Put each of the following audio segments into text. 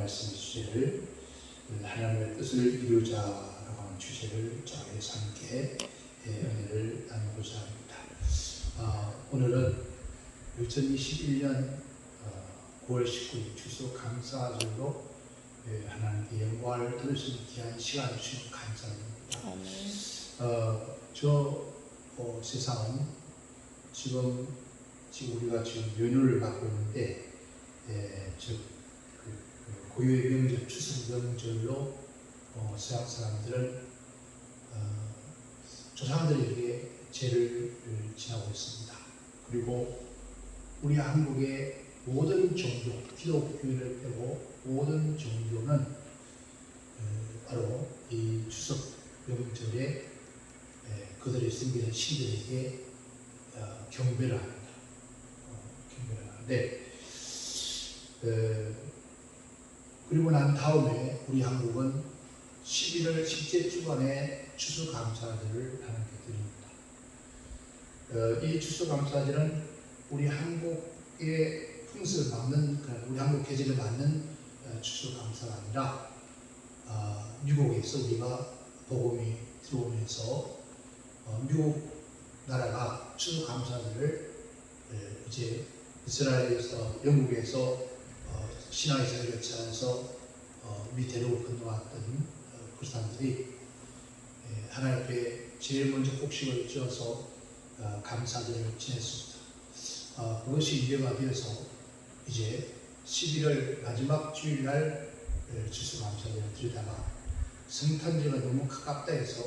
말씀의 주제를 하나님의 뜻을 이루자라고 하는 주제를 정해서 함께 은혜를 나누고자 합니다. 오늘은 2021년 9월 19일 추수감사절로 하나님께 영광을 돌릴 수 있는 귀한 시간을 주시면 감사합니다. 세상은 지금 우리가 지금 연휴를 갖고 있는데, 고유의 명절, 추석 명절로 서양 사람들은 조상들에게 제를 지나고 있습니다. 그리고 우리 한국의 모든 종교, 기독교를 빼고 모든 종교는 바로 이 추석 명절에 그들이 섬기는 신들에게 경배를 합니다. 경배를 하는데, 그리고 난 다음에 우리 한국은 11월 첫째 주간에 추수감사절을 하나님께 드립니다. 이 추수감사절은 우리 한국의 풍습을 맞는, 우리 한국 계절에 맞는 추수감사가 아니라 미국에서 우리가 복음이 들어오면서 미국 나라가 추수감사절을 이제 이스라엘에서, 영국에서 신앙의 자유를 지하면서 밑으로 건너왔던 그 사람들이 하나님 앞에 제일 먼저 곡식을 지어서 감사절을 지냈습니다. 그것이 이해가 되어서 이제 11월 마지막 주일날 추수감사절을 드리다가 성탄절가 너무 가깝다 해서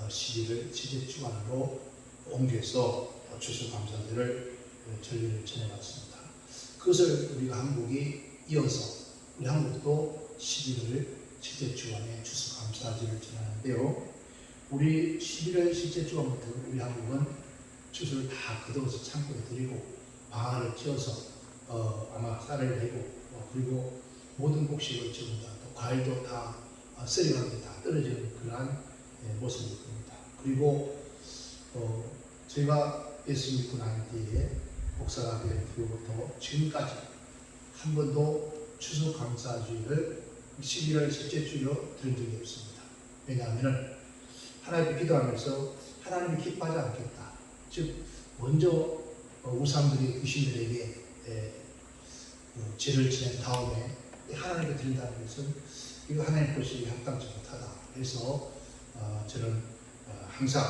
11월 첫째 주간으로 옮겨서 추수감사절을 전례를 지내봤습니다. 그것을 우리가 한국이 이어서 우리 한국도 11월 첫째 주간에 추수감사절을 지내는데요. 우리 11월 첫째 주간부터 우리 한국은 추수를 다 거둬서 창고에 드리고 방아를 찧어서 아마 쌀을 내고 그리고 모든 곡식을 전부 다, 또 과일도 다 썰어가는 게 다 떨어지는 그러한 모습일 겁니다. 그리고 저희가 예수 믿고 난 뒤에 목사가 된 뒤부터 지금까지 한 번도 추수감사주일을 11월 첫째 주로 드린 적이 없습니다. 왜냐하면 하나님께 기도하면서 하나님이 기뻐하지 않겠다. 즉 먼저 우상들이 귀신들에게 죄를 지낸 다음에 하나님께 드린다는 것은 이거 하나님 것이 합당치 못하다. 그래서 저는 항상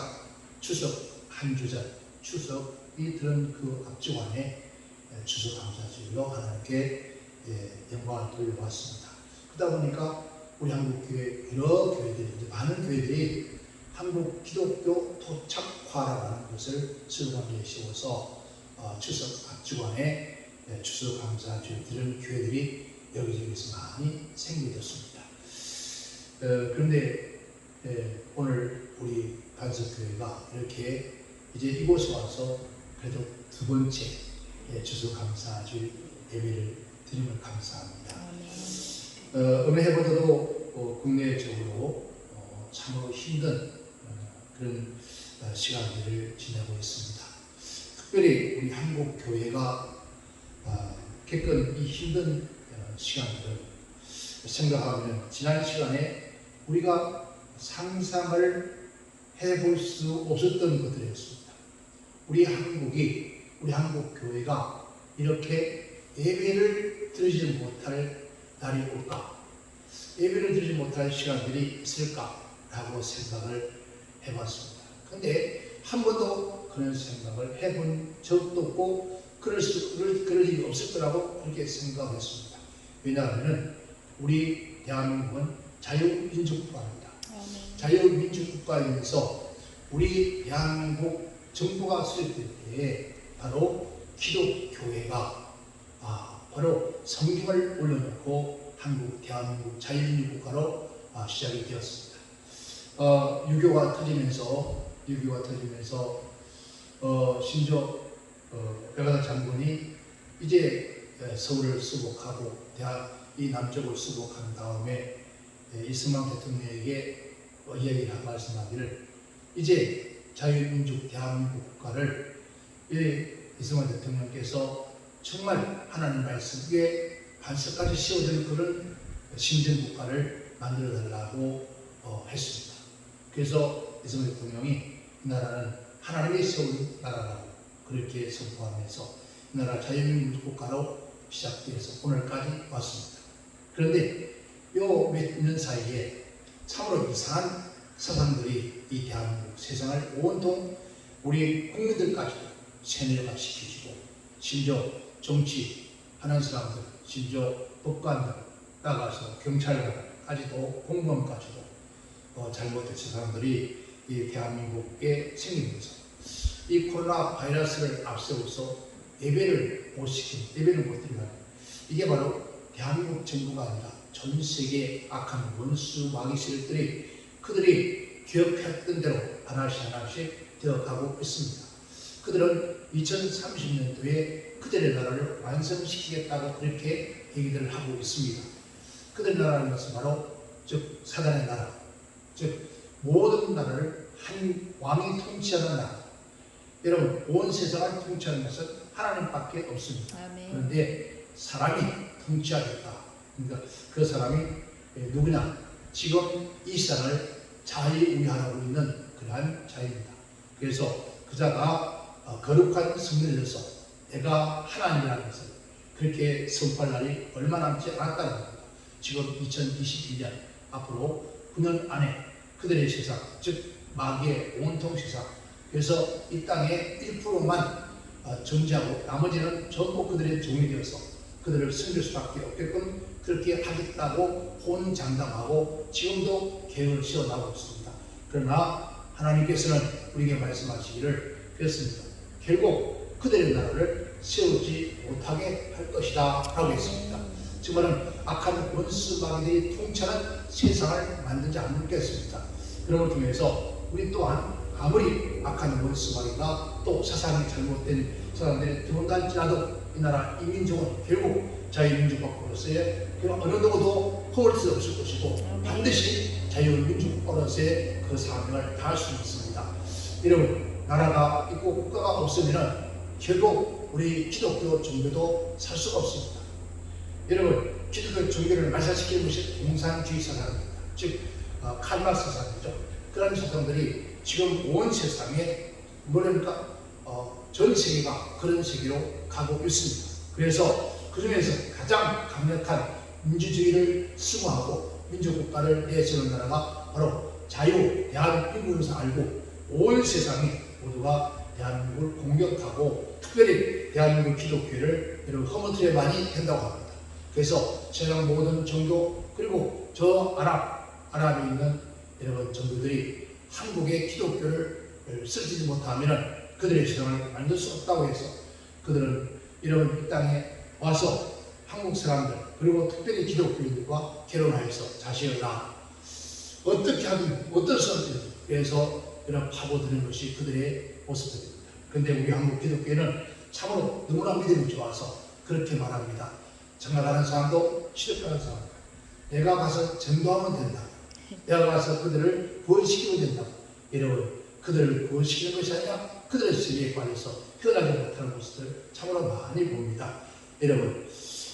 추석 한 주전, 추석이 들은 그 앞주간에 추수감사주일로 하나님께 영광을 돌려왔습니다. 그러다 보니까 우리 한국교회 여러 교회들이, 이제 많은 교회들이 한국 기독교 토착화라는 것을 슬로건에 씌워서 추석 앞주간에 추수감사주일 드리는 교회들이 여기저기서 많이 생겨졌습니다. 그런데 오늘 우리 반석교회가 이렇게 이제 이곳에 와서 그래도 두 번째 추수감사주일 예배를 드리면 감사합니다. 음해보다도 국내적으로 참으로 힘든 그런 시간들을 지내고 있습니다. 특별히 우리 한국 교회가 겪은 이 힘든 시간들을 생각하면 지난 시간에 우리가 상상을 해볼 수 없었던 것들이었습니다. 우리 한국 교회가 이렇게 예배를 드리지 못할 날이 올까? 예배를 드리지 못할 시간들이 있을까라고 생각을 해봤습니다. 그런데 한 번도 그런 생각을 해본 적도 없고 그럴 일이 없을 거라고 그렇게 생각했습니다. 왜냐하면 우리 대한민국은 자유민주국가입니다. 자유민주국가이면서 우리 대한민국 정부가 수립될 때에 바로 기독교회가 바로 성경을 올려놓고 대한민국 자유민주국가로 시작이 되었습니다. 유교가 터지면서 심지어 백아사 장군이 이제 서울을 수복하고 이 남쪽을 수복한 다음에 이승만 대통령에게 말씀하기를 이제 자유민주 대한민국 국가를 이승만 대통령께서 정말 하나님 말씀 위에 반석까지 씌워진 그런 신전 국가를 만들어 달라고 했습니다. 그래서 이승만 대통령이 이 나라는 하나님이 세운 나라라고 그렇게 선포하면서 이 나라 자유민주 국가로 시작돼서 오늘까지 왔습니다. 그런데 요 몇 년 사이에 참으로 이상한 사상들이 이 대한민국 세상을 온통 우리 국민들까지도 세뇌가 시키시고 심지어 정치하는 사람들, 심지어 법관들 나가서 경찰관까지도 공무원까지도 잘못된 사람들이 이 대한민국에 생기면서 이 코로나 바이러스를 앞세워서 예배를 못 드리는 이게 바로 대한민국 정부가 아니라 전 세계 악한 원수 마귀 세력들이 그들이 기억했던 대로 하나씩 되어가고 있습니다. 그들은 2030년도에 그들의 나라를 완성시키겠다고 그렇게 얘기들을 하고 있습니다. 그들의 나라는 것은 바로 즉 사단의 나라, 즉 모든 나라를 한 왕이 통치하는 나라. 여러분 온 세상을 통치하는 것은 하나님밖에 없습니다. 아멘. 그런데 사람이 통치하겠다. 그러니까 그 사람이 누구냐? 지금 이 세상을 자유의하고 있는 그러한 자입니다. 그래서 그자가 거룩한 성전에서 내가 하나님이라는 것을 그렇게 선포할 날이 얼마 남지 않았다는 겁니다. 지금 2021년 앞으로 9년 안에 그들의 세상, 즉 마귀의 온통 세상, 그래서 이 땅에 1%만 정지하고 나머지는 전부 그들의 종이 되어서 그들을 섬길 수밖에 없게끔 그렇게 하겠다고 혼장담하고 지금도 계획을 세워나가고 있습니다. 그러나 하나님께서는 우리에게 말씀하시기를 그랬습니다. 결국 그들의 나라를 세우지 못하게 할 것이다 라고 했습니다. 즉 말은 악한 원수 마귀들이 통치하는 세상을 만들지 않겠습니다. 그런 걸 통해서 우리 또한 아무리 악한 원수 마귀가 또 사상이 잘못된 사람들이 들어온다할지라도 이 나라 이 민족은 결국 자유민주국가로서의 어느 누구도 허물 수 없을 것이고 반드시 자유민주국가로서의 그 사명을 다할 수 있습니다. 여러분 나라가 있고 국가가 없으면 결국 우리 기독교 종교도 살 수가 없습니다. 여러분 기독교 종교를 말살시키는 것이 공산주의 사상입니다. 즉 칼마르스 사상이죠. 그런 사상들이 지금 온 세상에 뭐랍니까? 전 세계가 그런 세계로 가고 있습니다. 그래서 그 중에서 가장 강력한 민주주의를 수호하고 민주국가를 내세우는 나라가 바로 자유 대한민국에서 알고 온 세상이 모두가 대한민국을 공격하고 특별히 대한민국 기독교를 여러분 허물트려만이 된다고 합니다. 그래서 세상 모든 종교 그리고 저 아랍에 있는 여러분 종교들이 한국의 기독교를 쓰지 못하면 그들의 세상을 만들 수 없다고 해서 그들은 이런 이 땅에 와서 한국 사람들 그리고 특별히 기독교인들과 결혼하여서 자신을 낳아 어떻게 하든 어떤 수단을 해서 이런 파고드는 것이 그들의 모습들입니다. 그런데 우리 한국 기독교인은 참으로 너무나 믿음이 좋아서 그렇게 말합니다. 장가가는 사람도 시집가는 사람도 내가 가서 전도하면 된다. 내가 가서 그들을 구원시키면 된다. 여러분 그들을 구원시키는 것이 아니라 그들의 세계에 빠져서 헤어나지 못하는 모습을 참으로 많이 봅니다. 여러분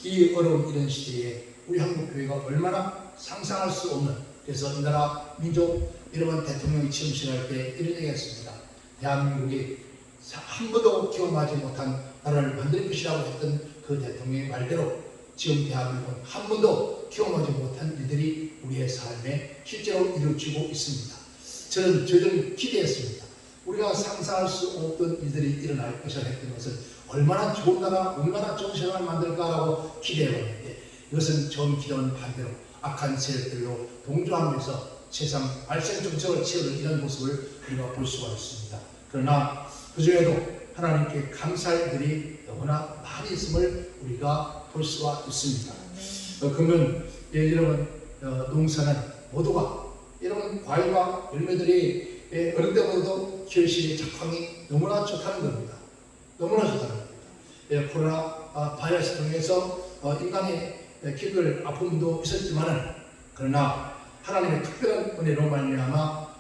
이 어려운 이런 시대에 우리 한국교회가 얼마나 상상할 수 없는 그래서 이 나라 민족 여러분 대통령이 취임식할 때 이런 얘기했습니다. 대한민국이 한 번도 경험하지 못한 나라를 만들 것이라고 했던 그 대통령의 말대로 지금 대한민국은 한 번도 경험하지 못한 일들이 우리의 삶에 실제로 이루어지고 있습니다. 저는 기대했습니다. 우리가 상상할 수 없던 일들이 일어날 것이라 했던 것은 얼마나 좋은 나라, 얼마나 좋은 세상을 만들까라고 기대해봤는데 이것은 전 기대와는 반대로 악한 세력들로 동조하면서 세상 발생 정책을 채우는 이런 모습을 우리가 볼 수가 있습니다. 그러나 그 중에도 하나님께 감사할 일들이 너무나 많이 있음을 우리가 볼 수가 있습니다. 그러면 여러분 농사는 모두가 이런 과일과 열매들이 어느 때보다도 결실의 작황이 너무나 좋다는 겁니다. 너무나 좋다는 겁니다. 코로나 바이러스 통해서 인간의 기글 아픔도 있었지만은 그러나 하나님의 특별한 은혜로 말미암아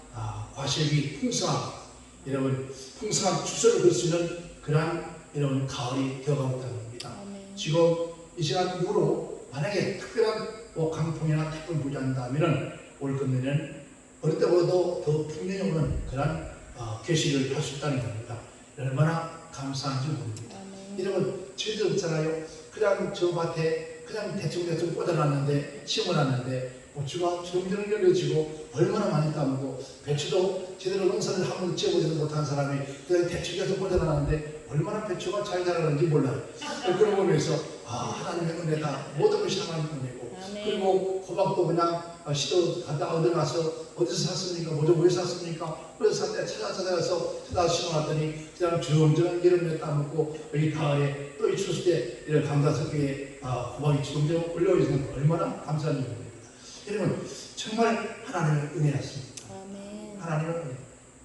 과실이 풍성한 여러분 풍성한 주소를 볼 수 있는 그러한 여러분 가을이 되어가고 있다는 겁니다. 지금 이 시간 이후로 만약에 특별한 강풍이나 태풍이 불지 않는다면 올 금년에는 어느 때보다도 더 풍년이 오는 그런 계시를 할 수 있다는 겁니다. 얼마나 감사한지 모릅니다. 여러분, 저희도 없잖아요. 그냥 저 밭에 그냥 대충 꽂아놨는데, 심어놨는데 고추가 주렁주렁 열려지고 얼마나 많이 따먹고, 배추도 제대로 농사를 한 번도 지어보지도 못한 사람이 그냥 대충 꽂아놨는데 얼마나 배추가 잘 자라는지 몰라요. 그걸 보면서 하나님의 은혜다, 모든 것이 하나님의 은혜고, 그리고 호박도 그냥 시도 갔다 얻어가서 어디서 샀습니까? 왜 샀습니까? 그래서 살 때 찾아가서 심어놨더니 그냥 주렁주렁 여름에 따먹고, 여기 가을에 또 이 추수 때 이런 감자석에 호박이 주렁주렁 올려있는 거 얼마나 감사한 일입니다. 여러분, 정말 하나님의 은혜였습니다. 하나님의 은혜.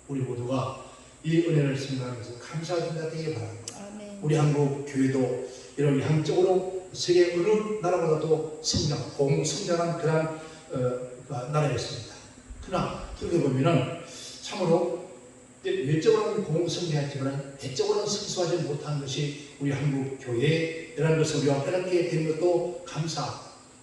우리 모두가 이 은혜를 생각하면서 감사드린다 되기 바랍니다. 우리 한국 교회도 이런 양적으로 세계 어느 나라보다도 성장한 그런 나라였습니다. 그러나 그렇게 보면은 참으로 외적으로는 공성장했지만 대적으로는 성수하지 못한 것이 우리 한국 교회에 이런 것을 우리가 이렇게 된 것도 감사.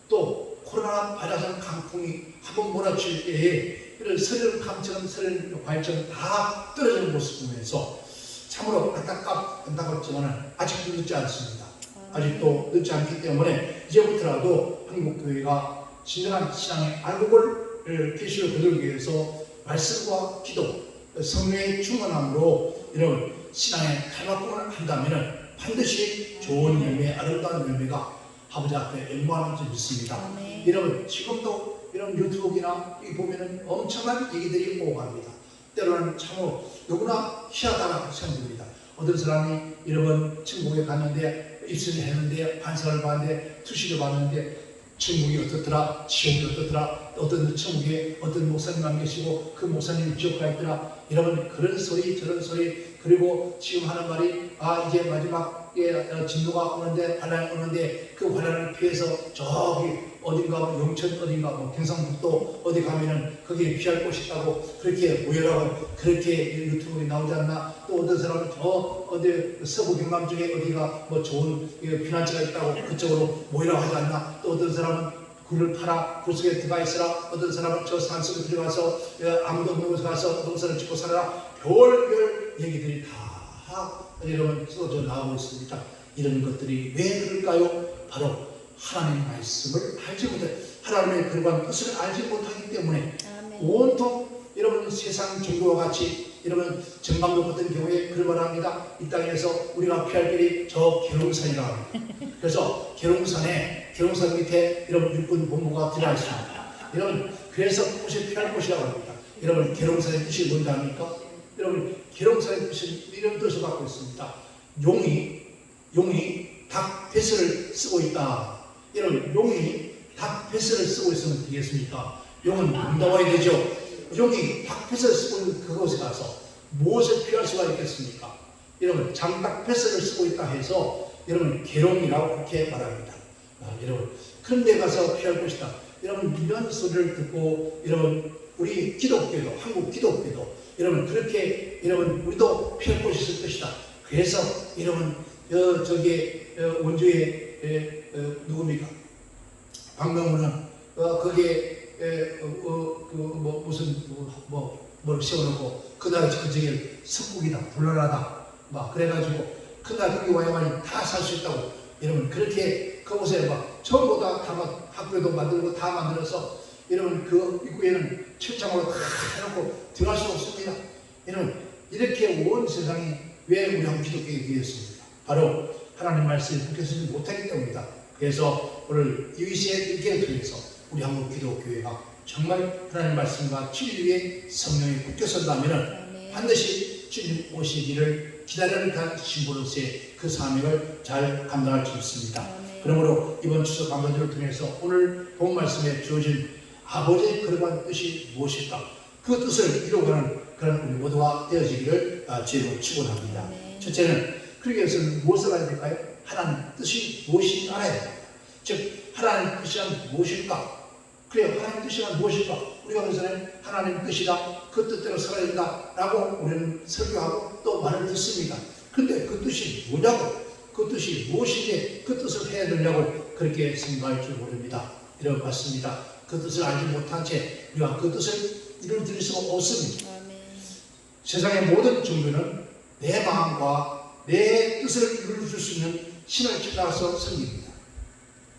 또 코로나 바이러스 강풍이 한번 몰아칠 때에 이런 서련 감처럼 서련 과일처럼 다 떨어지는 모습을 보면서 참으로 안타깝지만 아직도 늦지 않습니다. 아직도 늦지 않기 때문에 이제부터라도 한국교회가 진정한 신앙의 알곡을 계시를 거두기 위해서 말씀과 기도, 성령의 충만함으로 이런 신앙의 탈바꿈을 한다면 반드시 좋은 열매, 아름다운 열매가 아버지 앞에 영광하는 줄 믿습니다. 여러분, 지금도 이런 유튜브나 보면은 엄청난 얘기들이 오고 갑니다. 때로는 참으로 너무나 희하다고 생각됩니다. 어떤 사람이 여러분 천국에 갔는데 입술을 했는데 반사를 봤는데 투시를 봤는데 천국이 어떻더라, 지옥이 어떻더라, 어떤 천국에 어떤 목사님만 계시고 그 목사님이 지옥 가 있더라. 여러분, 그런 소리 저런 소리, 그리고 지금 하는 말이 이제 마지막에 진노가 오는데, 환란이 오는데 그 환란을 피해서 저기 어딘가 영천 어딘가 경상북도 어디 가면은 거기에 피할 곳이 있다고 그렇게 모여라고 그렇게 유튜브에 나오지 않나. 또 어떤 사람은 저 어디 서부 경남 쪽에 어디가 좋은 피난처가 있다고 그쪽으로 모이라고 하지 않나. 또 어떤 사람은 굴을 팔아 굴 속에 들어가 있으라. 어떤 사람은 저 산속에 들어가서 아무도 없는 곳에 가서 농사를 짓고 살아라. 별별 얘기들이 다 여러분 쏟아져 나오고 있습니다. 이런 것들이 왜 그럴까요? 바로 하나님의 말씀을 알지 못해, 하나님의 그러한 뜻을 알지 못하기 때문에 온통 여러분 세상 정도와 같이 여러분 정강도 같은 경우에 그런 말 합니다. 이 땅에서 우리가 피할 길이 저 계룡산이라고 합니다. 그래서 계룡산 밑에 여러분 육군 본부가 들어가 있습니다. 여러분, 그래서 그곳이 피할 곳이라고 합니다. 여러분, 계룡산의 뜻이 뭔지 압니까? 여러분, 계룡산의 뜻은 이런 뜻을 갖고 있습니다. 용이 닭 뱃살을 쓰고 있다. 여러분, 용이 닭 뱃살을 쓰고 있으면 되겠습니까? 용은 응답해야 되죠. 용이 닭 뱃살을 쓰고 있는 그곳에 가서 무엇을 피할 수가 있겠습니까? 여러분, 장닭 뱃살을 쓰고 있다 해서 여러분 계룡이라고 그렇게 말합니다. 여러분, 그런 데 가서 피할 것이다. 여러분, 이런 소리를 듣고 여러분 우리 기독교도, 한국 기독교도 여러분 그렇게 여러분 우리도 피할 곳이 있을 것이다. 그래서 여러분 원주에 누굽니까? 박명훈은 거기에 무슨 뭘 세워놓고 그날 그저길 석국이다, 불란하다 막 그래가지고 그날 거기 와야만이 다 살 수 있다고. 여러분, 그렇게 그곳에 전부 다 학교도 만들고 다 만들어서 여러분 그 입구에는 철장으로 다 해놓고 들어갈 수 없습니다. 여러분, 이렇게 온 세상이 왜 우리 한국 기독교에 되었습니까? 바로 하나님 말씀을 묵혀서지 못하기 때문이다. 그래서 오늘 이 시에 일기를 통해서 우리 한국 기독교회가 정말 하나님 말씀과 진리 위에 성령이 굳혀선다면 반드시 주님 오시기를 기다리는 신부로서의 그 사명을 잘 감당할 수 있습니다. 그러므로 이번 추석 감사절을 통해서 오늘 본 말씀에 주어진 아버지의 그러한 뜻이 무엇일까? 그 뜻을 이루어가는 그런 우리 모두가 되어지기를 주님으로 축원합니다. 첫째는 그러기 위해서는 무엇을 알아야 될까요? 하나님 뜻이 무엇인지 알아야 됩니다. 즉 하나님 뜻이란 무엇일까? 그래요. 하나님 뜻이란 무엇일까? 우리가 그래서는 하나님 뜻이다, 그 뜻대로 살아야 된다 라고 우리는 설교하고 또 말을 듣습니다. 근데 그 뜻이 뭐냐고, 그 뜻이 무엇인지 그 뜻을 해야 되냐고 그렇게 생각할 줄 모릅니다. 이런 것 같습니다. 그 뜻을 알지 못한 채 우리가 그 뜻을 이루어드릴 수가 없습니다. 세상의 모든 종교는 내 마음과 내 뜻을 이루어줄 수 있는 신을 찾아서 섬깁니다.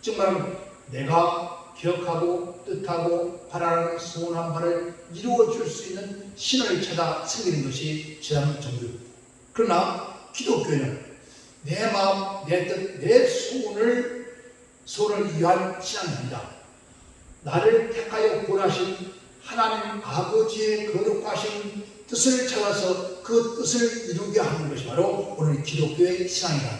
즉 말하면 내가 기억하고 뜻하고 바라는 소원한 바를 이루어줄 수 있는 신을 찾아 섬기는 것이 세상 종교입니다. 그러나 기독교는 내 마음, 내 뜻, 내 소원을 위한 신앙입니다. 나를 택하여 구원하신 하나님 아버지의 거룩하신 뜻을 찾아서 그 뜻을 이루게 하는 것이 바로 오늘 기독교의 신앙이다.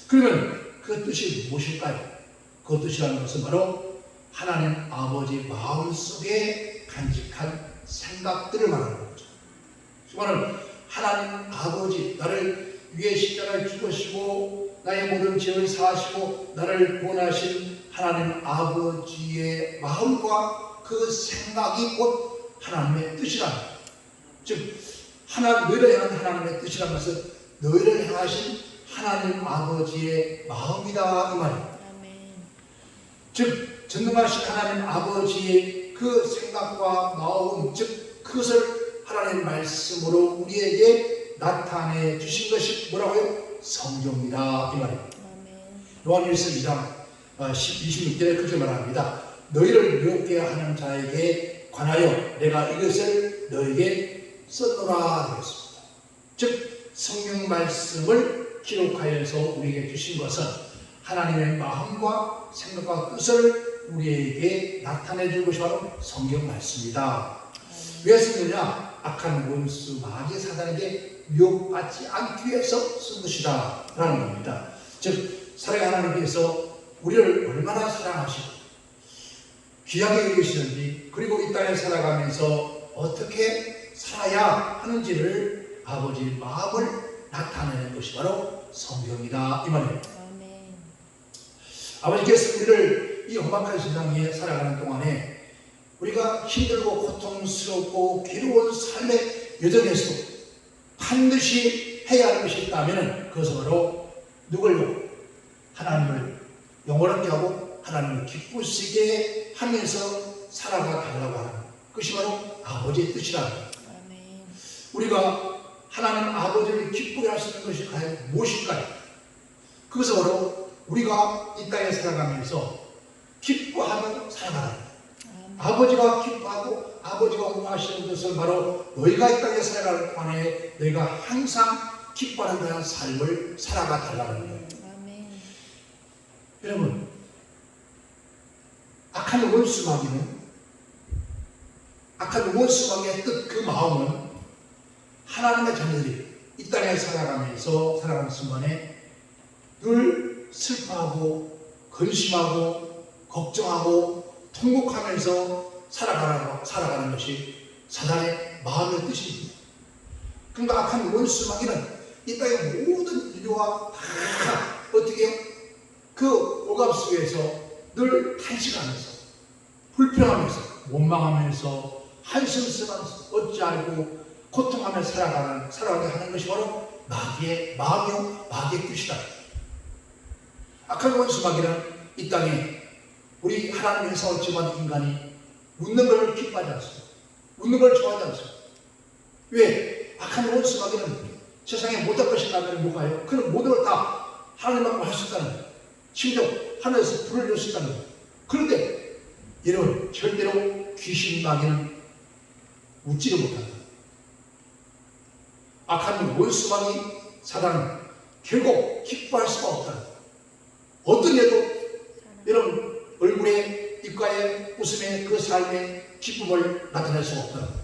그러면 그 뜻이 무엇일까요? 그 뜻이라는 것은 바로 하나님 아버지 마음속에 간직한 생각들을 말하는 거죠. 정말 하나님 아버지 나를 위해 십자가에 죽으시고 나의 모든 죄를 사하시고 나를 구원하신 하나님 아버지의 마음과 그 생각이 곧 하나님의 뜻이라는 거예요. 즉 너희를 향한 하나님의 뜻이라는 것은 너희를 향하신 하나님 아버지의 마음이다 이 말이에요. 즉 전능하신 하나님 아버지의 그 생각과 마음, 즉 그것을 하나님 말씀으로 우리에게 나타내 주신 것이 뭐라고요? 성경입니다 이 말이에요. 요한일서 2장 26절에 그렇게 말합니다. 너희를 미혹게 하는 자에게 관하여 내가 이것을 너에게 썼노라 그랬습니다. 즉 성경 말씀을 기록하여서 우리에게 주신 것은 하나님의 마음과 생각과 뜻을 우리에게 나타내 줄 것이 바로 성경 말씀이다. 왜 썼느냐? 악한 원수 마귀 사단에게 미혹받지 않기 위해서 쓴 것이다 라는 겁니다. 즉 사랑의 하나님께서 우리를 얼마나 사랑하시고 귀하게 여기시는지, 그리고 이 땅에 살아가면서 어떻게 살아야 하는지를 아버지 마음을 나타내는 것이 바로 성경이다 이 말이에요. 아버지께서 우리를 이 험악한 세상에 살아가는 동안에 우리가 힘들고 고통스럽고 괴로운 삶의 여정에서도 반드시 해야 하는 것이 있다면 그것은 바로 누굴요? 하나님을 영원하게 하고 하나님을 기쁘시게 하면서 살아가 달라고 하는 것이 바로 아버지의 뜻이라는 거예요. 우리가 하나님 아버지를 기쁘게 할 수 있는 것이 과연 무엇일까요? 그것은 바로 우리가 이 땅에 살아가면서 기뻐하며 살아가는 거예요. 아버지가 기뻐하고 아버지가 원하시는 것은 바로 너희가 이 땅에 살아가는 동안에 너희가 항상 기뻐하는 그런 삶을 살아가 달라는 거예요. 여러분, 악한 원수마귀는, 악한 원수마귀의 뜻, 그 마음은 하나님의 자녀들이 이 땅에 살아가는 순간에 늘 슬퍼하고 근심하고 걱정하고 통곡하면서 살아가는 것이 사단의 마음의 뜻입니다. 그러니까 악한 원수마귀는 이 땅의 모든 인류와 다 어떻게 그 억압 속에서 늘 탄식하면서 불평하면서 원망하면서 한심스러워하면서 어찌 알고 고통하며 살아가게 하는 것이 바로 마귀의 마음이요 마귀의 뜻이다. 악한 원수마귀는 이 땅에 우리 하나님의 형상을 지은 인간이 웃는 걸 기뻐하지 않습니다. 웃는 걸 좋아하지 않습니다. 왜? 악한 원수마귀는 세상에 못할 것이 나면 뭐가요? 그는 모든 걸 다 하나님만큼 할 수 있다는 거예요. 심지어 하늘에서 불을 낼 수 있다는 거예요. 그런데 이런 절대로 귀신 마귀는 웃지를 못한다. 악한 원수마귀 사단은 결국 기뻐할 수가 없다는 거예요. 어떤 일도 여러분 얼굴에 입가에 웃음에 그 삶의 기쁨을 나타낼 수가 없다는 거예요.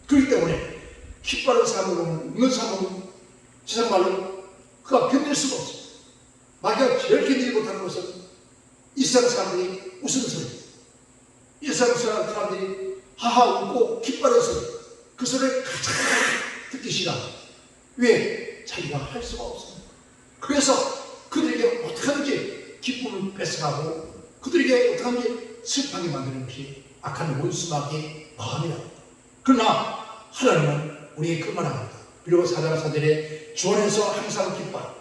그렇기 때문에 기뻐하는 사람을 보면 웃는 사람은 세상 말로 그가 견딜 수가 없어요. 마귀가 제일 견디지 못하는 것은 이 세상 사람들이 웃는 소리, 이 세상 사람들이 하하 웃고 기뻐하는 소리, 그 소리를 가장 듣기 싫어. 왜? 자기가 할 수가 없습니다. 그래서 그들에게 어떻게든지 기쁨을 뺏어가고 그들에게 어떻게든지 슬퍼하게 만드는 것이 악한 원수마귀의 마음이다. 그러나 하나님은 우리에게 그만합니다. 그리고 사자사들의 주 안에서 항상 기뻐하라.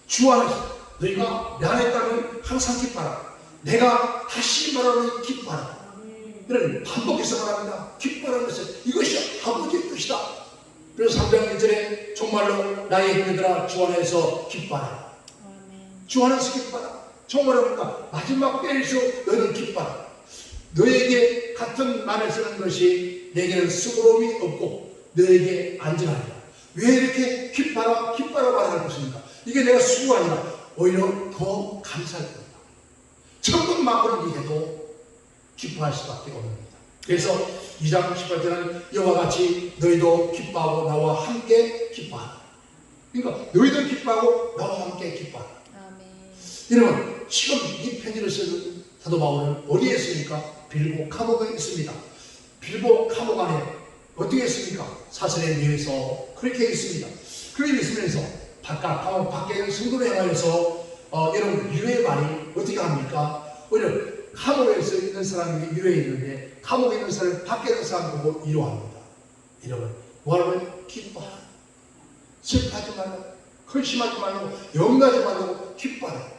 주 안에서 너희가 내 안에 있다면 항상 기뻐하라. 내가 다시 말하는 기뻐하라. 이런 반복해서 말합니다. 기뻐하는 것은 이것이 아버지의 뜻이다. 그래서 3장 1절에 정말로 나의 형제들아 주 안에서 기뻐하라. 주 안에서 기뻐하라. 정말로 그러니까 마지막 때에서 너희는 기뻐하라. 너에게 같은 말을 쓰는 것이 내게는 수고로움이 없고 너에게 안전하리라. 왜 이렇게 기뻐하라 기뻐하라 말할 것입니까? 이게 내가 수고가 아니라 오히려 더 감사할 겁니다. 천국 만물을 위해도 기뻐할 수밖에 없습니다. 그래서 2장 18절은 이와 같이 너희도 기뻐하고 나와 함께 기뻐하라. 그러니까 너희도 기뻐하고 나와 함께 기뻐하라. 여러분 지금 이 편지를 쓰는 사도 바울은 어디에 있습니까? 빌보 감옥에 있습니다. 빌보 감옥 안에 어떻게 있습니까? 사슬에 매여서 그렇게 있습니다. 그렇게 있으면서 바깥 감옥 밖에 있는 성도를 향하여서 여러분 위로의 말이 어떻게 합니까? 오히려 감옥에서 있는 사람이 위로해 있는데 감옥에 있는 사람이 밖에 있는 사람 보고 위로합니다. 여러분 뭐라고요? 기뻐하라. 슬퍼하지 말고 근심하지 말고 염려하지 말고 기뻐하라.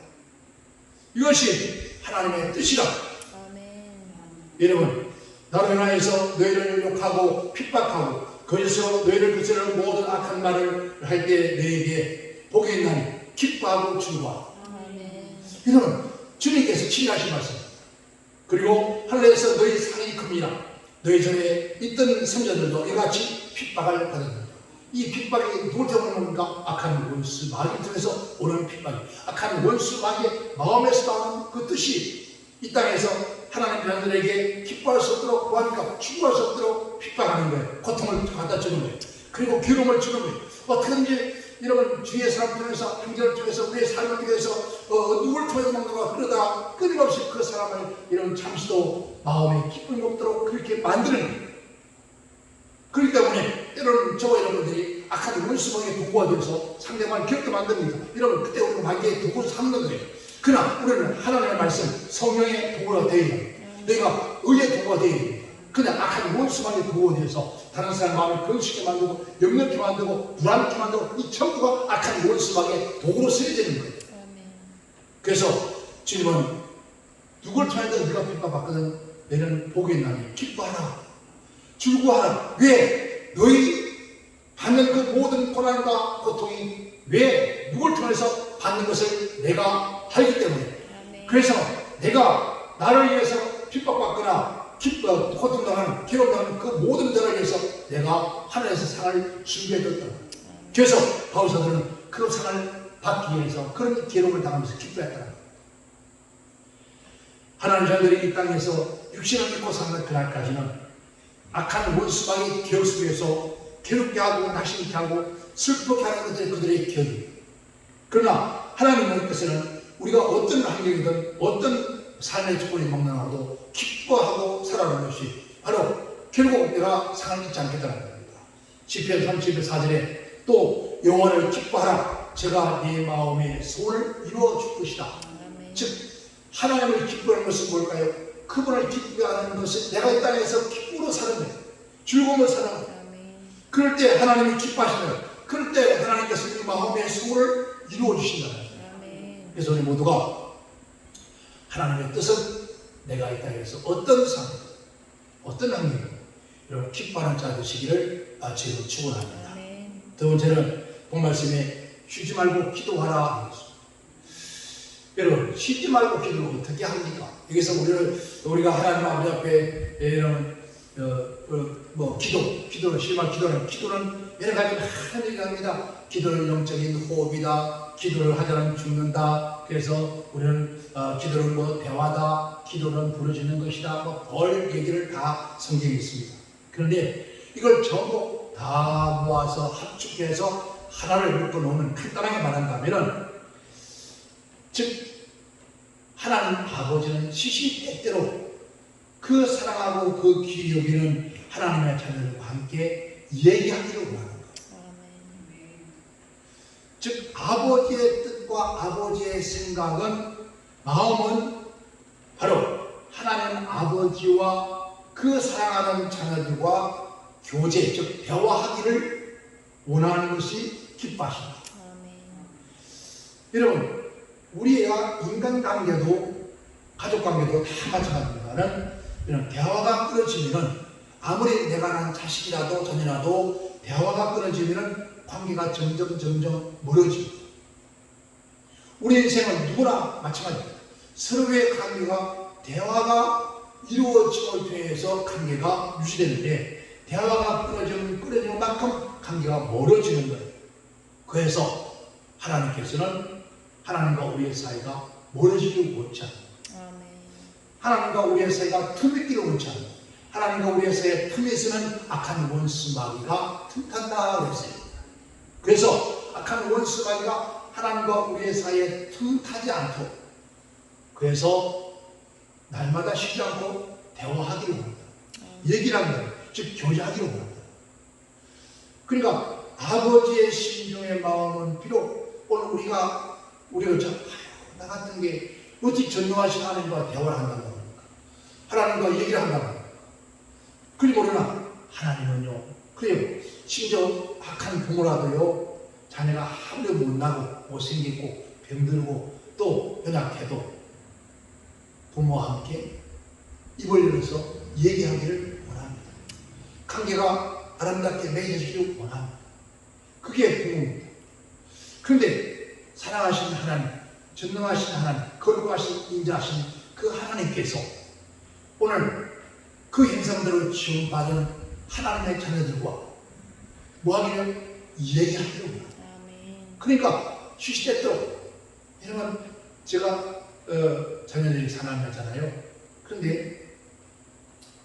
이것이 하나님의 뜻이다. 여러분 나로 인하여서 너희를 욕하고 핍박하고 거기서 너희를 그치는 모든 악한 말을 할 때 너희에게 복이 있나니 기뻐하고 즐거워하라. 여러분 주님께서 친하신 말씀입니다. 그리고 하늘에서 너희 상이 큽니다. 너희 전에 있던 선자들도 이같이 핍박을 받았습니다. 이 핍박이 누굴 때문에 오는가? 악한 원수 마귀를 통해서 오는 핍박이 악한 원수 마귀의 마음에서 나오는 그 뜻이 이 땅에서 하나님 자녀들에게 기뻐할 수 없도록 구하니까 충고할 수 없도록 핍박하는 거예요. 고통을 갖다 주는 거예요. 그리고 괴로움을 주는 거예요. 어떻게든지 이런 주위의 사람 통해서 한결 통해서 우리의 삶을 통해서 누굴 통해서 뭔가 그러다 끊임없이 그 사람을 이런 잠시도 마음에 기쁨이 없도록 그렇게 만드는 거예요. 그렇기 때문에 여러분 저와 여러분들이 악한 원수방에 도구가 되어서 상대방을 기억게 만듭니다. 여러분 그때 우리가 마귀의 도구를 삼는 거예요. 그러나 우리는 하나님의 말씀 성령의 도구가 되어야 합니다. 너희가 의의 도구가 되어야 됩니다. 그냥 악한 원수방에 도구가 되어서 다른 사람 마음을 건식게 만들고 염려케 만들고 불안케 만들고 이 전부가 악한 원수방의 도구로 쓰여지는 거예요. 그래서 주님은 누굴 통해서 네가 핍박받거든 너희는 복이 있나니 기뻐하라. 즐거워하라. 왜? 너희 받는 그 모든 고난과 고통이 왜 누굴 통해서 받는 것을 내가 알기 때문에. 그래서 내가 나를 위해서 핍박받거나 고통당하는 괴로움당하는 그 모든 자를 위해서 내가 하늘에서 상을 준비해뒀다. 그래서 바울사도는 그 상을 받기 위해서 그런 괴로움을 당하면서 기뻐했다는 거예요. 하나님 자녀들이 이 땅에서 육신을 믿고 사는 그날까지는 악한 원수방의 기억 속에서 괴롭게 하고 낙심케 하고 슬프게 하는 것들이 그들의 기억입니다. 그러나 하나님께서는 우리가 어떤 환경이든 어떤 삶의 조건이 막론하고도 기뻐하고 살아가는 것이 바로 결국 내가 상을 잊지 않겠다는 겁니다. 시편 30편 4절에 또 여호와를 기뻐하라. 제가 네 마음의 소원을 이루어 줄 것이다. 즉 하나님을 기뻐하는 것은 뭘까요? 그분을 기쁘게 하는 것이 내가 이 땅에서 기쁨으로 사는 거예요. 즐거움을 사는 거예요. 그럴 때 하나님이 기뻐하시면 그럴 때 하나님께서 이 마음의 소원을 이루어 주신다는 거예요. 그래서 우리 모두가 하나님의 뜻은 내가 이 땅에서 어떤 삶, 어떤 환경이든 이런 기뻐하는 자 되시기를 주로 축원합니다. 두 번째는 본 말씀에 쉬지 말고 기도하라. 여러분 쉬지 말고 기도를 어떻게 합니까? 여기서 우리가 하나님 아버지 앞에 이런 기도는 실만 기도는 여러 가지 많은 얘기를 합니다. 기도는 영적인 호흡이다. 기도를 하지 않으면 죽는다. 그래서 우리는 기도는 대화다. 기도는 부르짖는 것이다. 별 얘기를 다 성경에 있습니다. 그런데 이걸 전부 다 모아서 합축해서 하나를 묶어놓으면 간단하게 말한다면은 즉 하나님 아버지는 시시때때로 그 사랑하고 그 귀히 여기는 하나님의 자녀들과 함께 얘기하기를 원하는 거예요. 즉 아버지의 뜻과 아버지의 생각은 마음은 바로 하나님 아버지와 그 사랑하는 자녀들과 교제 즉 대화하기를 원하는 것이 기뻐하십니다. 여러분 우리가 인간관계도 가족관계도 다 마찬가지입니다는 이런 대화가 끊어지면은 아무리 내가 난 자식이라도 자녀라도 대화가 끊어지면은 관계가 점점 멀어집니다. 우리 인생은 누구나 마찬가지입니다. 서로의 관계가 대화가 이루어짐을 통해서 관계가 유지되는데 대화가 끊어지는 만큼 관계가 멀어지는 거예요. 그래서 하나님께서는 하나님과 우리의 사이가 멀어지기를 원치 않아요. 하나님과 우리의 사이가 틈있기를 원치 않아요. 하나님과 우리의 사이의 틈에서는 악한 원수마귀가 틈탄다 그랬어요. 그래서 악한 원수마귀가 하나님과 우리의 사이에 틈타지 않도록 그래서 날마다 쉬지 않고 대화하기를 원합니다. 얘기를 합니다. 즉 교제하기를 원합니다. 그러니까 아버지의 심중의 마음은 비록 오늘 우리가 나 같은 게 어찌 전능하신 하나님과 대화를 한다는 겁니까? 하나님과 얘기를 한다는 겁니까? 그리고 그러나 하나님은요, 그래요. 심지어 악한 부모라도요, 자녀가 아무리 못나고 못생기고 병들고 또 연약해도 부모와 함께 입을 열어서 얘기하기를 원합니다. 관계가 아름답게 맺어지기를 원합니다. 그게 부모입니다. 그런데 사랑하신 하나님, 전능하신 하나님, 거룩하신 인자하신 그 하나님께서 오늘 그 형상대로 지원받은 하나님의 자녀들과 뭐하기를 얘기하기를 원합니다. 그러니까 시시때때로 여러분 제가 자녀들이 사남매잖아요. 그런데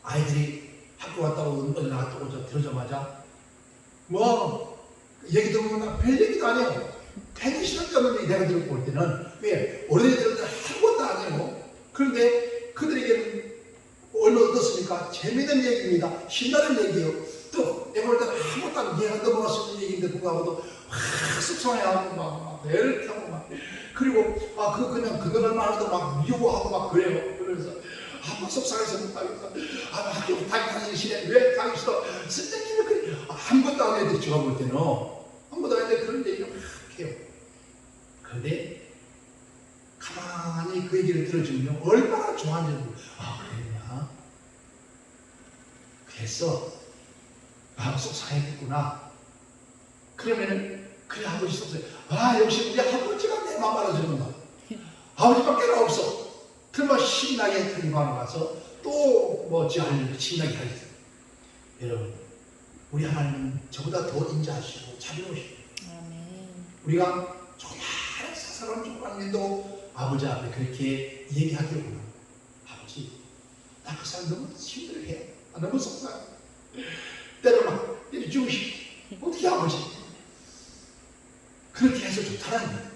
아이들이 학교 갔다 오고 어디 나갔다 오고 들어오자마자 뭐 얘기 들으면 별 얘기도 안 해요. 되게 싫었다는 내가 들을 볼 때는 왜 어린애들은 아무것도 안 해요. 그런데 그들에게는 얼마 어떻습니까? 재미있는 얘기입니다. 신나는 얘기예요. 또 내가 볼 때는 아무것도 안 얘가 넘어갈 수 있는 얘기인데 그거하고도 확 속상해하고 막 애를 타고 막 그리고 그냥 그들만 해도 막 미워하고 막 그래요. 그래서 막 속상해서 못 가겠어. 학교 다니기 싫어. 왜 가기 싫어? 선생님이 그래. 아무것도 안 해도 제가 볼 때는 아무것도 안 했는데 그런 얘기를 막 해요. 그런데 가만히 그 얘기를 들어주면 얼마나 좋아하는지 그랬냐? 그래서 속상했구나. 그러면은 그래 아버지 속상해. 역시 우리 아버지가 내 마음 알아주는구나. 아버지밖에 없어. 그러면 신나게 들방에 가서 또 지 할 일 신나게 하겠어요. 여러분 우리 하나님은 저보다 더 인자하시고 자비로우시고 우리가 조그마한 사사로운 조그마한 일도 아버지 앞에 그렇게 얘기하기를 원합니다. 아버지 나 그 사람 너무 힘들게 너무 속상해. 때로 막 때려주고 싶어. 어떻게 아버지 그렇게 해서 좋다는 거예요.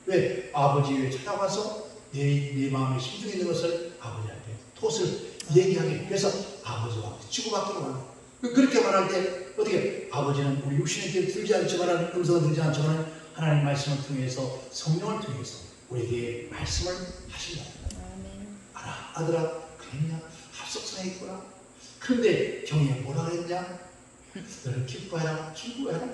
왜? 아버지에 찾아와서 내 마음에 심중에 있는 것을 아버지한테 톳을 얘기하게 그래서 아버지와 치고받기로 하는 그렇게 말할 때 어떻게 아버지는 우리 육신의 길을 들지 않지만 음성을 들지 않지만 하나님의 말씀을 통해서 성령을 통해서 우리에게 말씀을 하신다. 아들아 그랬냐? 합석상했구나. 그런데 경이가 뭐라 그랬냐? 너는 기뻐해라 즐거워해라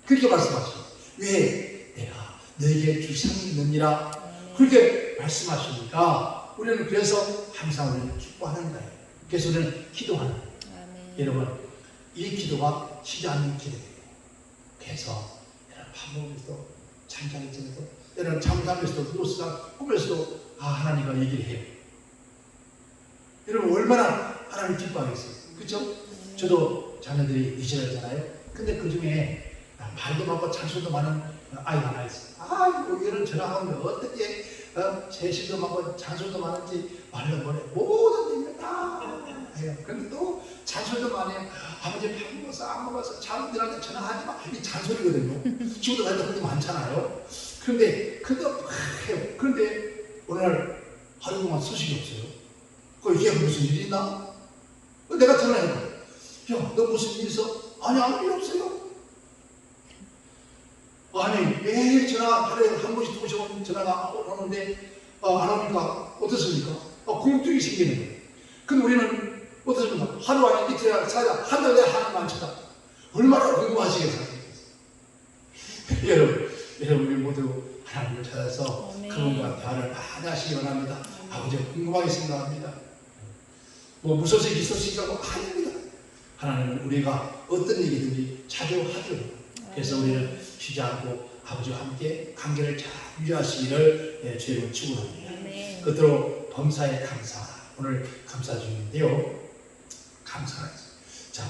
그렇게 말씀하시죠. 왜? 내가 너에게 줄 상이 있느니라 그렇게 말씀하시니까 우리는 그래서 항상 우리는 기뻐하는 거예요. 그래서 우리는 기도하는 거예요. 여러분 이 기도가 쉬지 않는 기도예요. 그래서 여러분 밥 먹으면서도 잠자기 전에도 여러분 잠자면서도 누워서 꿈에서도 하나님과 얘기를 해요. 여러분 얼마나 하나님 기뻐하겠어요. 그렇죠? 저도 자녀들이 이스라엘잖아요. 근데 그 중에 말도 많고 잔소리도 많은 아이가 하나 있어요. 이런 전화하면 어떻게 제시도 많고 잔소리도 많은지 말로 뭐래. 모든 얘기를 다 해요. 근데 또 잔소리도 많이 해요. 아버지 밥 먹었어 안 먹었어 자녀들한테 전화하지 마. 이 잔소리거든요. 지금도 나이도 그렇게 많잖아요. 그런데 막 해요. 그런데 오늘 하루 동안 소식이 없어요. 이게 무슨 일이 있나? 내가 전화해봐. 야, 너 무슨 일 있어? 아니 아무 일 없어요. 아니 매일 전화 하루에 한 번씩 두 번씩 전화가 오는데 안 오니까 어떻습니까? 궁금증이 생기는 거예요. 근데 우리는 어떻습니까? 하루 안에 이틀 살다 한 달에 하나 많잖아. 얼마나 궁금하시겠어요. 여러분 우리 모두 하나님을 찾아서 그분과 하시기 원합니다. 아버지 궁금하게 생각합니다. 뭐 무소식 기소식이라고 아닙니다. 하나님은 우리가 어떤 얘기든지 자주 하더라고요. 그래서 우리는 쉬지 않고 아버지와 함께 관계를 잘 유지하시기를 주님을 축원합니다. 끝으로 범사에 감사. 오늘 감사 중인데요. 감사가 있어요. 자,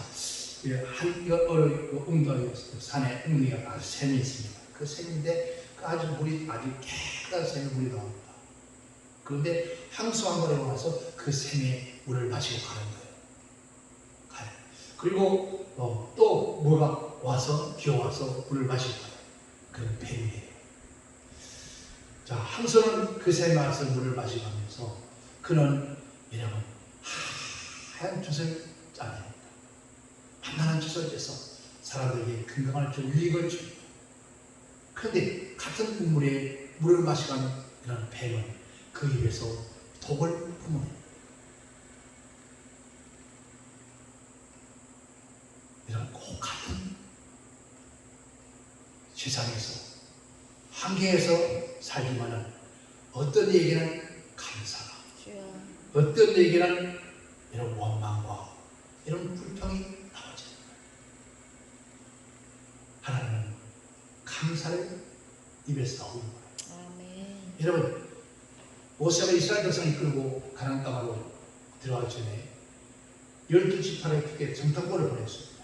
한 웅덩이였어요. 산에 웅덩이가 아주 샘이 있습니다. 그 샘인데 그 아주 물이 아주 깨끗한 샘에 물이 나옵니다. 그런데 항수왕거리가 와서 그 샘에 물을 마시고 가는 거예요. 가요. 그리고 또 뭐가 와서 기어와서 물을 마시고 가요. 그건 뱀이에요. 자, 항수는 그 샘에 와서 물을 마시고 가면서 그는 여러분 하얀 젖을 짜냅니다. 판단한 젖을 째서 사람들에게 건강을 좀 유익을 줍니다. 그런데 같은 물에 물을 마시가는 이런 뱀은 그 입에서 독을 뿜어냅니다. 이런 꼭 같은 세상에서 환경에서 살지만은 어떤 얘기는 감사가, 어떤 얘기는 이런 원망과 이런 불평이 나오죠. 하나님은 감사를 입에서 나오는 거예요. 아멘. 여러분, 모세가 이스라엘 백성을 이끌고 가나안 땅으로 들어가기 전에 12지파를 그렇게 정탐권을 보냈습니다.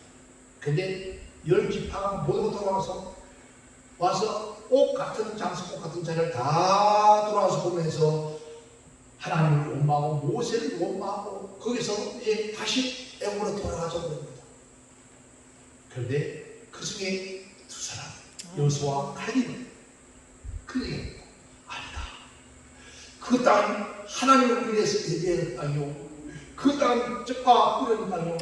근데 10지파가 모두 와서 꼭 같은 장소, 꼭 같은 자리를 다 돌아와서 보면서 하나님을 원망하고 모세를 원망하고 거기서 이제 다시 애굽으로 돌아가자고 합니다. 그런데 그 중에 두 사람, 여호수아와 갈렙은 그 얘기합니다. 아니다. 그 땅은 하나님을 위해서 예배하는 땅이요. 그 땅은 쩍과 뿌리는 땅이요.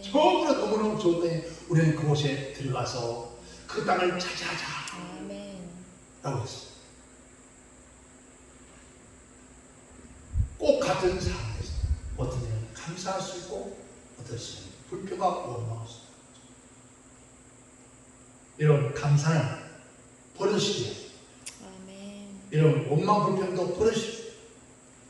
정말 너무너무 좋은 땅에 우리는 그곳에 들어가서 그 땅을 차지하자. 라고 했습니다. 꼭 같은 상황에서 어떤 때는 감사할 수 있고 어떤 때는 불평하고 원망할 수 있고 이런 감사는 버릇이에요. 이런 원망 불평도 버릇이에요.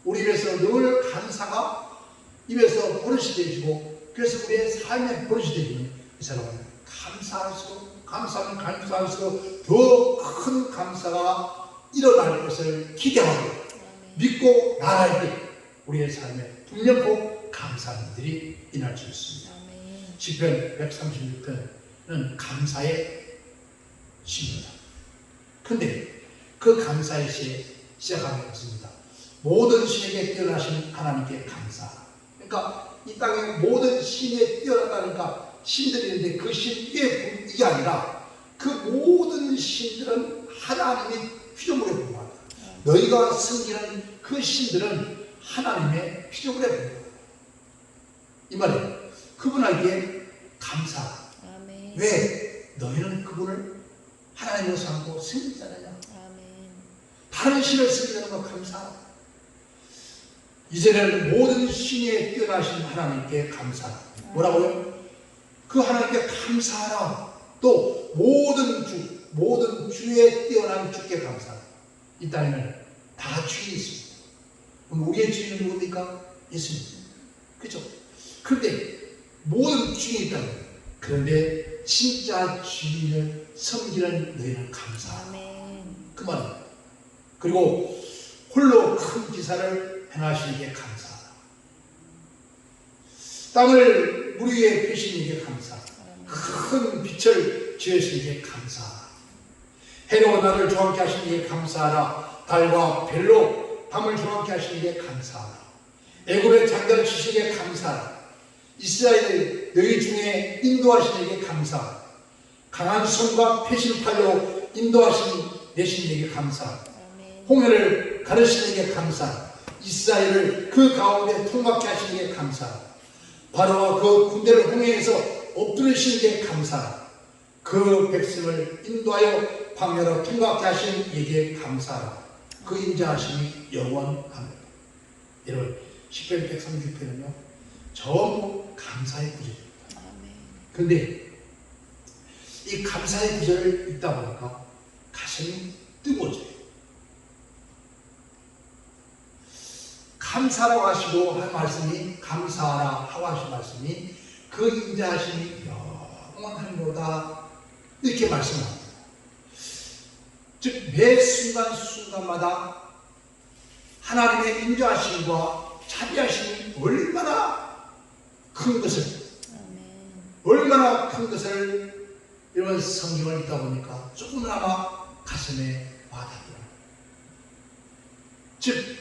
우리 입에서 늘 감사가 입에서 버릇이 되어지고 그래서 우리의 삶의 버릇이 되어지는 이 사람은 감사할수록 감사할수록 더 큰 감사가 일어날 것을 기대하고 믿고 나갈 때 우리의 삶에 분명히 감사하는 일들이 일어날 수 있습니다. 시편 136편은 감사의 시입니다. 그런데 그 감사의 시에 시작하는 것입니다. 모든 신에게 뛰어나신 하나님께 감사. 그러니까 이 땅에 모든 신에 뛰어나다니까 신들이 있는데 그 신 이게 아니라 그 모든 신들은 하나님의 피조물에 불과하다. 너희가 섬기는 그 신들은 하나님의 피조물에 불과하다. 이 말이에요. 그분에게 감사하다. 왜? 너희는 그분을 하나님으로 삼고 섬기지 않느냐? 다른 신을 섬기는 거 감사하다. 이제는 모든 신에 뛰어나신 하나님께 감사하다. 뭐라고요? 그 하나님께 감사하라. 또 모든 주에 뛰어난 주께 감사하라. 이 땅에는 다 주인이 있습니다. 그럼 우리의 주인은 누굽니까? 예수님. 그렇죠? 그런데 모든 주인이 있다는 거예요. 그런데 진짜 주인을 섬기는 너희는 감사하라. 그 말입니다. 그리고 홀로 큰 기사를 행하시기에 감사하라. 땅을 물 위에 펴시기에 감사하라. 큰 빛을 지으시기에 감사하라. 해로 나를 정확히 하시기에 감사하라. 달과 별로 밤을 정확히 하시기에 감사하라. 애굽의 장대를 치시기에 감사하라. 이스라엘을 너희 중에 인도하시기에 감사하라. 강한 손과 패신팔로 인도하신 내신에게 감사하라. 홍해를 가르시기에 감사하라. 이스라엘을 그 가운데 통과케 하시기에 감사하라. 바로와 그 군대를 홍해에서 엎드리시기에 감사하라. 그 백성을 인도하여 광야로 통과케 하신 이에게 감사하라. 그 인자하심이 영원합니다. 여러분, 시편 136편은요 전부 감사의 구절입니다. 그런데 이 감사의 구절을 읽다 보니까 가슴이 뜨거워져요. 감사라고 하시고 한 말씀이 감사하라 하고 하신 말씀이 그 인자하심이 영원하리로다 이렇게 말씀합니다. 즉 매 순간순간마다 하나님의 인자하심과 자비하심이 얼마나 큰 것을 이런 성경을 읽다 보니까 조금이나마 가슴에 와닿더라. 즉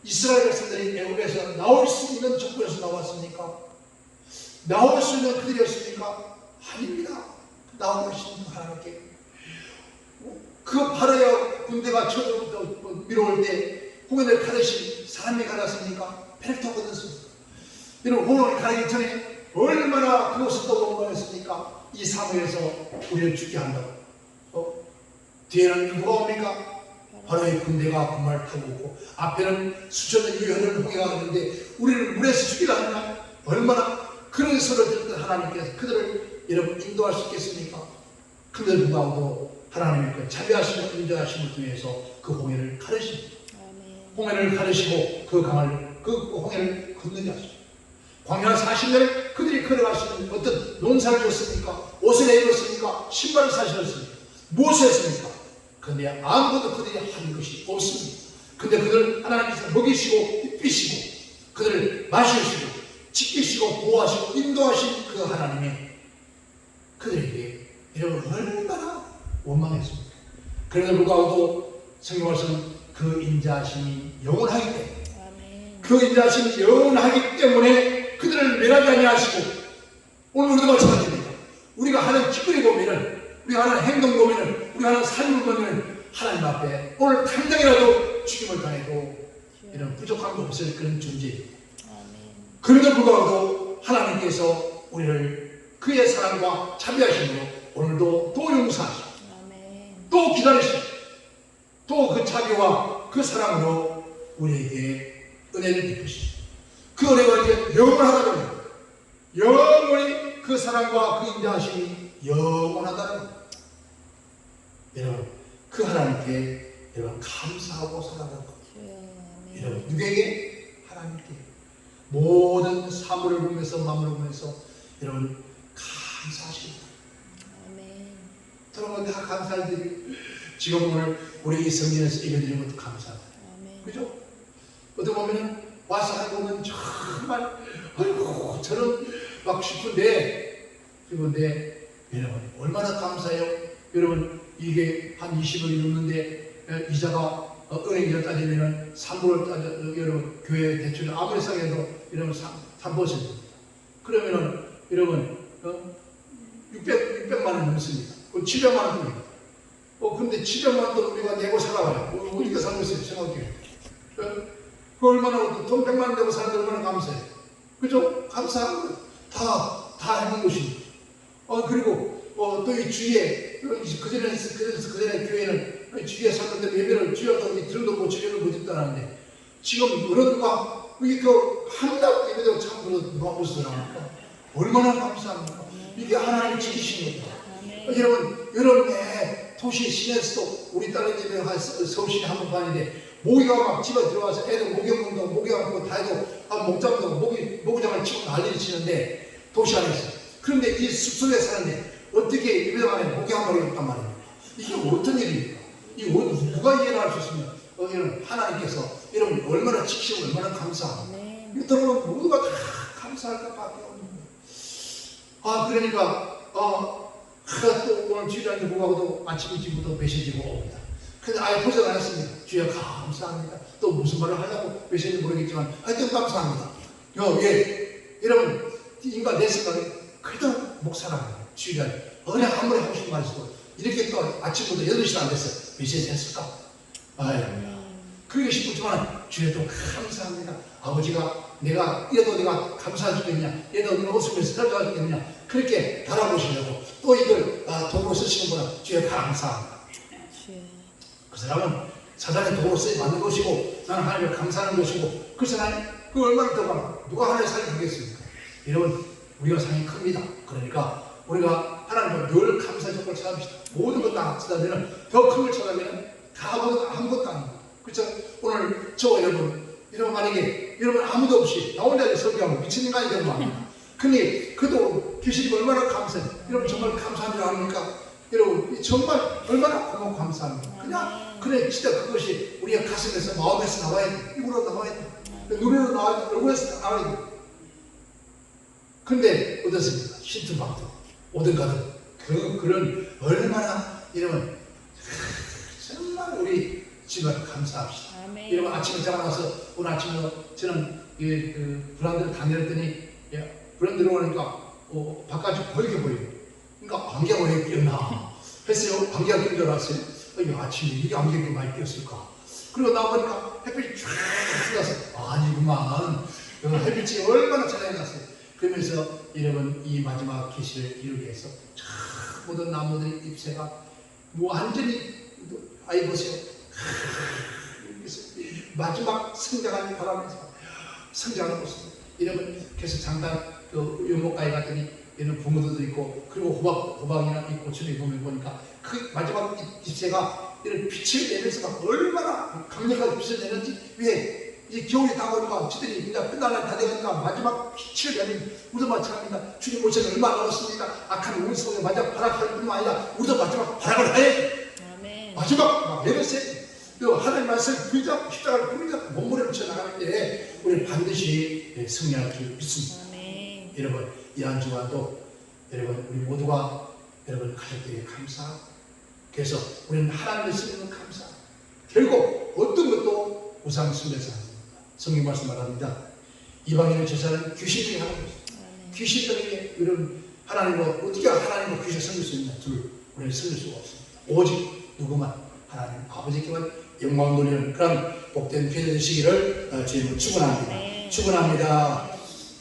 이스라엘 백성들이 애굽에서 나올 수 있는 적국에서 나왔습니까? 나올 수 있는 그들이었습니까? 아닙니다. 나오고 계신 하나님께 그 바로야 군대가 쳐들어오고 밀어올 때 홍해를 가르신 사람이 가르었습니까? 배를 타고 건넜습니다. 이런 홍해를 가르기 전에 얼마나 그것을 또 원망했습니까? 이 사무엘에서 우리를 죽게 한다고. 뒤에는 누가 옵니까? 바로의 군대가 그 말을 타고 오고 앞에는 수천년 유혈을 홍해가 가는데 우리를 물에서 죽이려 하느냐? 얼마나 그런 소리를 듣던 하나님께서 그들을 여러분 인도할 수 있겠습니까? 그들 누가도 하나님의 그 자비하심과 인자하심을 통해서 그 홍해를 가르십니다. 홍해를 가르시고 그 강을 그 홍해를 건너게 하십니다. 광야 40년을 그들이 걸어갈 수 있는 어떤 논사를 줬습니까? 옷을 입었습니까? 신발을 사셨습니까? 무엇을 했습니까? 그런데 아무것도 그들이 한 것이 없습니다. 근데 그들 하나님께서 먹이시고 입히시고 그들을 마시시고 지키시고 보호하시고 인도하신 그 하나님이 그들에게 여러분 얼마나 원망했습니까? 그래도 불구하고 성경 말씀은 그 인자하심이 영원하기 때문에 그 인자하심이 영원하기 때문에 그들을 멸하지 아니하시고 오늘 우리도 마찬가지입니다. 우리가 하는 짓거리 보면은 우리가 하는 행동 보면은 우리가 하는 삶을 보면은 하나님 앞에 오늘 당장이라도 죽임을 당해도 이런 부족함도 없을 그런 존재입니다. 그럼에도 불구하고 하나님께서 우리를 그의 사랑과 자비하심으로 오늘도 또 용서하시고 또 기다리시고 또 그 자비와 그 사랑으로 우리에게 은혜를 베푸시고 그 은혜가 이제 영원하다는 겁니다. 영원히 그 사랑과 그 인자하심이 영원하다는 겁니다. 여러분 그 하나님께 여러분 감사하고 살아가는 겁니다. 여러분 누구에게? 하나님께 모든 사물을 보면서 만물을 보면서 여러분 감사하십니다. 여러분 다 감사드리고 지금 오늘 우리 이 성전에서 예배드리는 것도 감사합니다. 그죠? 어떻게 보면 와서 하고는 정말 아이고 저는 막 싶은데 여러분 얼마나 감사해요. 여러분 이게 한 20원이 넘는데 이자가 은행이자 따지면 3%를 따져 여러분 교회 대출 아무리 싸게 해도 여러분 3%입니다. 그러면은 여러분 600만 원 넘습니다. 700만 원 됩니다. 근데 700만 원도 우리가 내고 살아와요. 우리가 살고 있어요. 생각해요. 그 얼마나 돈 100만 원 내고 사는데 얼마나 감사해요. 그죠? 감사한 거예요. 다 해본 것입니다. 그리고 또 이 주위에 그전에 교회는 주위에 살는데 예배를 주여도 들도 못 주려는 못 듣다는데 지금 어른과 이게 그 한달 예배도 참으로 누가 무슨 나옵니까? 얼마나 감사합니까? 이게 하나님을 지키시는 겁니다. 여러분의 도시 시내에서도 우리 딸의 집에 서울시내 한번 가는데 모기가 막 집에 들어와서 애들 모기 먹는다고 모기가 먹고 다 해도 목 잡는다고 모기장을 치고 난리를 치는데 도시 안에서 그런데 이 숲속에 사는데 어떻게 예배당 안에 모기 한 마리가 있단 말입니까? 이게 어떤 일입니까? 이거 누가 이해를 할 수 있으면 여러분 하나님께서 여러분 얼마나 지키시고 얼마나 감사합니다. 여러분 모두가 다 감사할 것밖에 없는 거예요. 그러니까 또 오늘 주일날 보고도 아침 일찍부터 메시지가 옵니다. 근데 아예 포장 안 했습니다. 주여 감사합니다. 또 무슨 말을 하려고 메시지 모르겠지만 하여튼 감사합니다. 여러분 인간 내 생각에 그래도 목사랍니다. 주일날 어느 아무리 하고 싶은 말 있어도 이렇게 또 아침부터 8시간 안 됐어요. 메시지 했을까? 그러기 싶지만 주여도 감사합니다. 아버지가 이래도 내가 감사할 수 있냐, 얘도 내가 웃으면서 살아갈 수 있느냐, 그렇게 바라보시려고 또 이걸 도구로 쓰시는구나. 주여 감사합니다. 그 사람은 사단의 도구로 쓰지 않는 것이고 나는 하나님을 감사하는 것이고 그 사람이 그 얼마나 더 누가 하나님의 상이 크겠습니까? 여러분 우리가 상이 큽니다. 그러니까 우리가 하나님을 늘 감사의 조건을 찾아봅시다. 모든 것 다 찾아보면 더 큰 걸 찾아보면 다 아무것도 아닙니다. 그렇죠? 오늘 저 여러분 여러분 만약에 여러분 아무도 없이 나 혼자 설교하면 미친인간이 되는 거 아닙니까? 근데 그도 계시고 얼마나 감사해요. 여러분 정말 감사한 줄 아닙니까? 여러분 정말 얼마나 고마워 감사합니다. 그냥 그래 진짜 그것이 우리의 가슴에서 마음에서 나와야 돼. 입으로 나와야 돼. 눈으로 나와야 돼. 얼굴에서 나와야 돼. 근데 어떻습니까? 신투박도 오든 가든 그런 얼마나 여러분 정말 우리 집을 감사합시다. 아멘. 여러분 아침에 자고 나서 오늘 아침에 저는 브랜드를 다녔더니 브랜드로 오니까 바깥이 보이게 보여요. 그러니까 안경을 왜 끼었나 했어요. 안경 낀 줄 알았어요. 아침에 이게 안경이 많이 끼었을까. 그리고 나보니까 햇빛이 쫙 들어서 아니구만. 햇빛이 얼마나 잘 나갔어요. 그러면서 여러분 이 마지막 계시를 이루기 위해서 모든 나무들의 잎새가 완전히 아이 보세요. 마지막 성장하는 바람에서 성장하는 모습. 여러분 그래서 잠깐 연못가에 갔더니 이런 부모들도 있고 그리고 호박이나 이 고추를 보니까 그 마지막 잎새가 이런 빛을 내면서 막 얼마나 강력하게 빛을 내는지. 왜? 이제 겨울이 다가오니까 지들이 이제 끝날 날 다 되니까 마지막 빛을 내는 우리도 마찬가지입니다. 주님 오시는 얼마 남았습니다. 악한 우리 속에 마지막 발악할 뿐만 아니라 우리도 마지막 발악을 해. 아멘. 마지막 내려세 하나님 말씀 부이자 십자가를 부이자 몸부림쳐 나가는데 우리는 반드시 승리할 줄 믿습니다. 아멘. 여러분 이 한 주간도 여러분 우리 모두가 여러분 가족들에게 감사하고 그래서 우리는 하나님의 쓰는 감사. 결국 어떤 것도 우상 숭배에서 안 됩니다. 성경 말씀 말합니다. 이방인의 제사는 귀신들이 하는 것입니다. 귀신들에게 이런 하나님과 어떻게 하나님과 귀신을 섬길 수 있냐? 우리는 섬길 수가 없습니다. 오직 누구만 하나님 아버지께만 영광 돌리는 그런 복된 피해 되시기를 주님을 축원합니다. 축원합니다.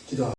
기도합니다.